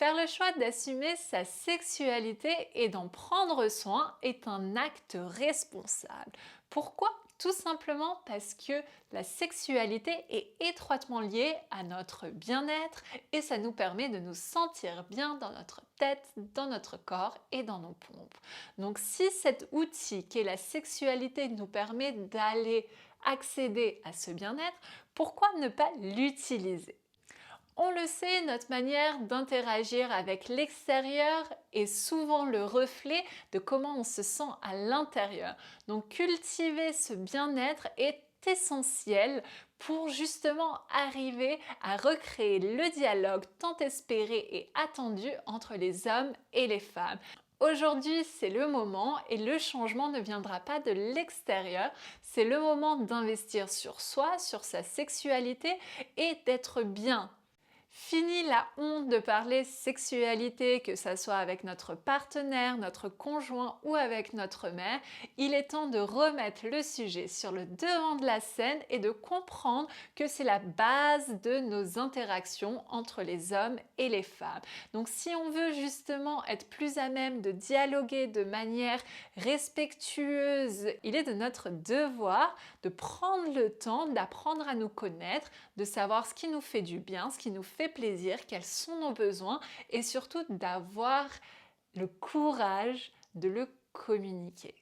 Faire le choix d'assumer sa sexualité et d'en prendre soin est un acte responsable. Pourquoi? Tout simplement parce que la sexualité est étroitement liée à notre bien-être et ça nous permet de nous sentir bien dans notre tête, dans notre corps et dans nos pompes. Donc si cet outil qu'est la sexualité nous permet d'aller accéder à ce bien-être, pourquoi ne pas l'utiliser? On le sait, notre manière d'interagir avec l'extérieur est souvent le reflet de comment on se sent à l'intérieur. Donc cultiver ce bien-être est essentiel pour justement arriver à recréer le dialogue tant espéré et attendu entre les hommes et les femmes. Aujourd'hui, c'est le moment et le changement ne viendra pas de l'extérieur. C'est le moment d'investir sur soi, sur sa sexualité et d'être bien. Fini la honte de parler sexualité, que ça soit avec notre partenaire, notre conjoint ou avec notre mère. Il est temps de remettre le sujet sur le devant de la scène et de comprendre que c'est la base de nos interactions entre les hommes et les femmes. Donc si on veut justement être plus à même de dialoguer de manière respectueuse, il est de notre devoir de prendre le temps d'apprendre à nous connaître, de savoir ce qui nous fait du bien, ce qui nous fait plaisir, quels sont nos besoins et surtout d'avoir le courage de le communiquer.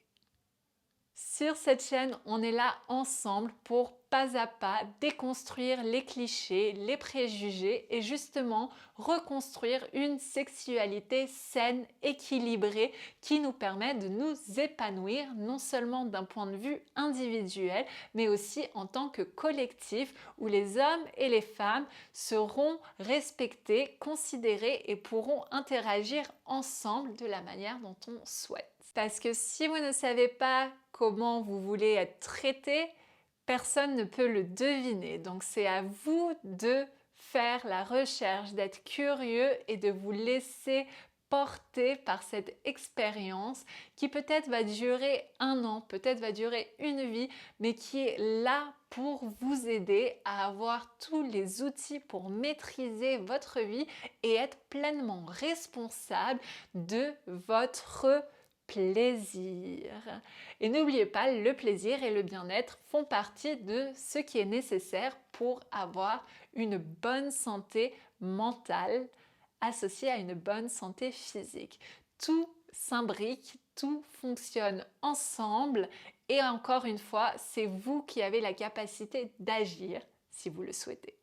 Sur cette chaîne, on est là ensemble pour pas à pas déconstruire les clichés, les préjugés et justement reconstruire une sexualité saine, équilibrée qui nous permet de nous épanouir non seulement d'un point de vue individuel mais aussi en tant que collectif où les hommes et les femmes seront respectés, considérés et pourront interagir ensemble de la manière dont on souhaite. Parce que si vous ne savez pas comment vous voulez être traité, personne ne peut le deviner. Donc c'est à vous de faire la recherche, d'être curieux et de vous laisser porter par cette expérience qui peut-être va durer 1 an, peut-être va durer une vie, mais qui est là pour vous aider à avoir tous les outils pour maîtriser votre vie et être pleinement responsable de votre plaisir. Et n'oubliez pas, le plaisir et le bien-être font partie de ce qui est nécessaire pour avoir une bonne santé mentale associée à une bonne santé physique. Tout s'imbrique, tout fonctionne ensemble et encore une fois, c'est vous qui avez la capacité d'agir si vous le souhaitez.